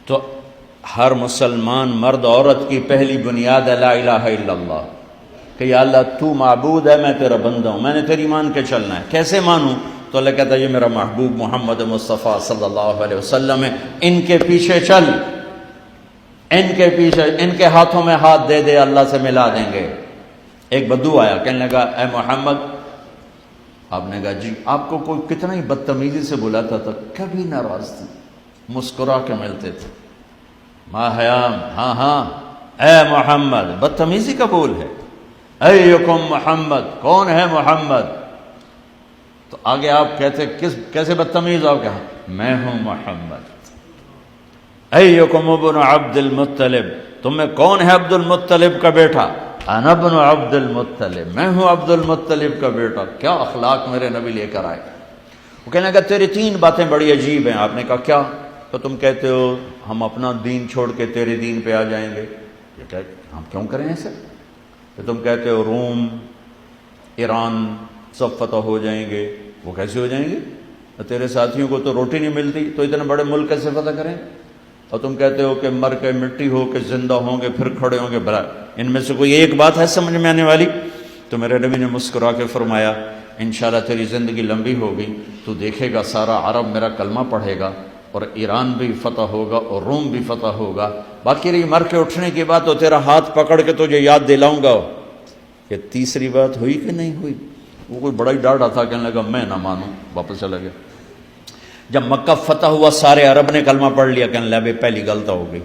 تو ہر مسلمان مرد عورت کی پہلی بنیاد ہے لا الہ الا اللہ، کہ یا اللہ تو معبود ہے، میں تیرا بندہ ہوں، میں نے تیری مان کے چلنا ہے۔ کیسے مانوں؟ تو اللہ کہتا ہے یہ میرا محبوب محمد مصطفیٰ صلی اللہ علیہ وسلم ہے، ان کے پیچھے چل، ان کے پیچھے، ان کے ہاتھوں میں ہاتھ دے دے، اللہ سے ملا دیں گے۔ ایک بدو آیا، کہنے لگا اے محمد، آپ نے کہا جی، آپ کو کوئی کتنا ہی بدتمیزی سے بلاتا تھا، کبھی ناراض تھے، مسکرا کے ملتے تھے، ما حیام، ہاں ہاں اے محمد، بدتمیزی کا بول ہے، ایکم محمد، کون ہے محمد؟ تو آگے آپ کہتے کیسے بدتمیز، آپ کہاں میں ہوں محمد۔ ایکم ابن عبد المطلب، تم میں کون ہے عبد المطلب کا بیٹا؟ انا ابن عبد المطلب، میں ہوں عبد المطلب کا بیٹا۔ کیا اخلاق میرے نبی لے کر آئے۔ وہ کہنے لگا تیری تین باتیں بڑی عجیب ہیں۔ آپ نے کہا کیا؟ تو تم کہتے ہو ہم اپنا دین چھوڑ کے تیرے دین پہ آ جائیں گے۔ یہ کہ ہم کیوں کریں ایسے؟ کہ تم کہتے ہو روم، ایران سب فتح ہو جائیں گے، وہ کیسے ہو جائیں گے؟ تیرے ساتھیوں کو تو روٹی نہیں ملتی، تو اتنے بڑے ملک کیسے فتح کریں؟ اور تم کہتے ہو کہ مر کے مٹی ہو کے زندہ ہوں گے، پھر کھڑے ہوں گے، بھلا ان میں سے کوئی ایک بات ہے سمجھ میں آنے والی؟ تو میرے نبی نے مسکرا کے فرمایا انشاءاللہ تیری زندگی لمبی ہوگی، تو دیکھے گا سارا عرب میرا کلمہ پڑھے گا، اور ایران بھی فتح ہوگا اور روم بھی فتح ہوگا۔ باقی رہی مر کے اٹھنے کی بات، تو تیرا ہاتھ پکڑ کے تجھے یاد دلاؤں گا کہ تیسری بات ہوئی کہ نہیں ہوئی۔ وہ کوئی بڑا ہی ڈاڑا تھا، کہنے لگا میں نہ مانوں، واپس چلا گیا۔ جب مکہ فتح ہوا سارے عرب نے کلمہ پڑھ لیا، کہنے لگا پہلی غلط ہو گئی۔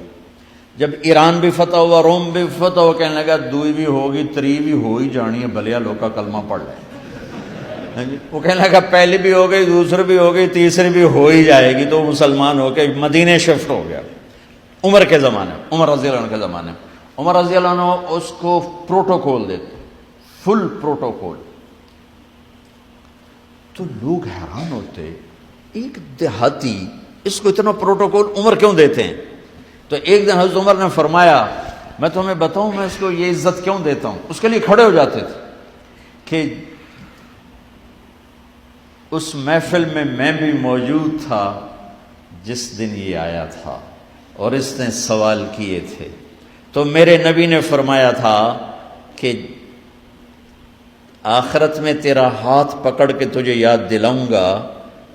جب ایران بھی فتح ہوا، روم بھی فتح ہوا، کہنے لگا دوئی بھی ہوگی، تری بھی ہو ہی جانی ہے، بھلیا لوگ کا کلمہ پڑھ لیں۔ وہ کہنے لگا پہلی بھی ہو گئی، دوسری بھی ہو گئی، تیسری بھی ہو ہی جائے گی، تو مسلمان ہو کے مدینے شفٹ ہو گیا۔ عمر کے زمانے، عمر رضی اللہ عنہ کے زمانے، عمر رضی اللہ عنہ اس کو پروٹوکول دیتے، فل پروٹوکول۔ تو لوگ حیران ہوتے، ایک دیہاتی اس کو اتنا پروٹوکول عمر کیوں دیتے ہیں؟ تو ایک دن حضرت عمر نے فرمایا میں تمہیں بتاؤں میں اس کو یہ عزت کیوں دیتا ہوں؟ اس کے لیے کھڑے ہو جاتے تھے کہ اس محفل میں بھی موجود تھا جس دن یہ آیا تھا، اور اس نے سوال کیے تھے، تو میرے نبی نے فرمایا تھا کہ آخرت میں تیرا ہاتھ پکڑ کے تجھے یاد دلاؤں گا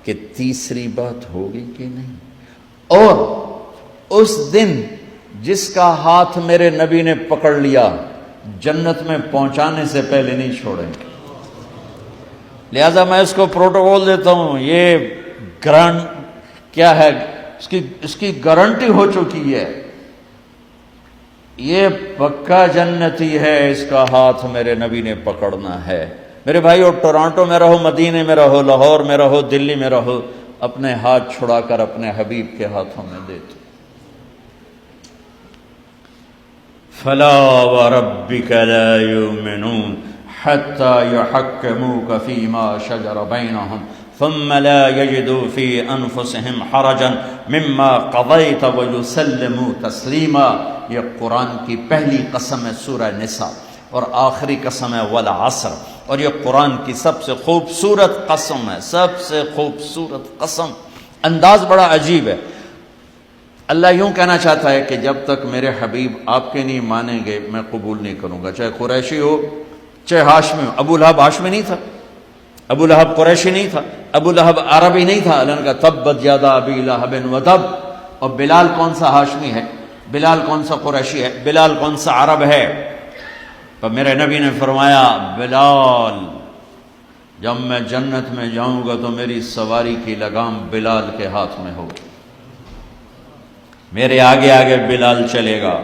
کہ تیسری بات ہوگی کہ نہیں، اور اس دن جس کا ہاتھ میرے نبی نے پکڑ لیا جنت میں پہنچانے سے پہلے نہیں چھوڑیں گے۔ لہذا میں اس کو پروٹوکول دیتا ہوں، یہ گرانٹ کیا ہے، اس کی گارنٹی ہو چکی ہے، یہ پکا جنتی ہے، اس کا ہاتھ میرے نبی نے پکڑنا ہے۔ میرے بھائیو، ٹورانٹو میں رہو، مدینے میں رہو، لاہور میں رہو، دلی میں رہو، اپنے ہاتھ چھڑا کر اپنے حبیب کے ہاتھوں میں دے دو۔ فلا وربك لا يؤمنون حتى يحكموك فيما شجر بينهم ثم لا يجدوا في أنفسهم حرجا مما قضيت ويسلموا تسليما۔ یہ قرآن کی پہلی قسم ہے سورہ نساء، اور آخری قسم ہے والعصر، اور یہ قرآن کی سب سے خوبصورت قسم ہے، سب سے خوبصورت قسم۔ انداز بڑا عجیب ہے۔ اللہ یوں کہنا چاہتا ہے کہ جب تک میرے حبیب آپ کے نہیں مانیں گے میں قبول نہیں کروں گا، چاہے قریشی ہو چاہے ہاشمی ہو۔ ابو لہب ہاشمی نہیں تھا، ابو لہب قریشی نہیں تھا، ابو لہب عربی نہیں تھا، اللہ نے کہا تبت یدا ابی لہب وتب۔ اور بلال کون سا ہاشمی ہے، بلال کون سا قریشی ہے، بلال کون سا عرب ہے؟ تو میرے نبی نے فرمایا بلال جب میں جنت میں جاؤں گا تو میری سواری کی لگام بلال کے ہاتھ میں ہوگی، میرے آگے آگے بلال چلے گا۔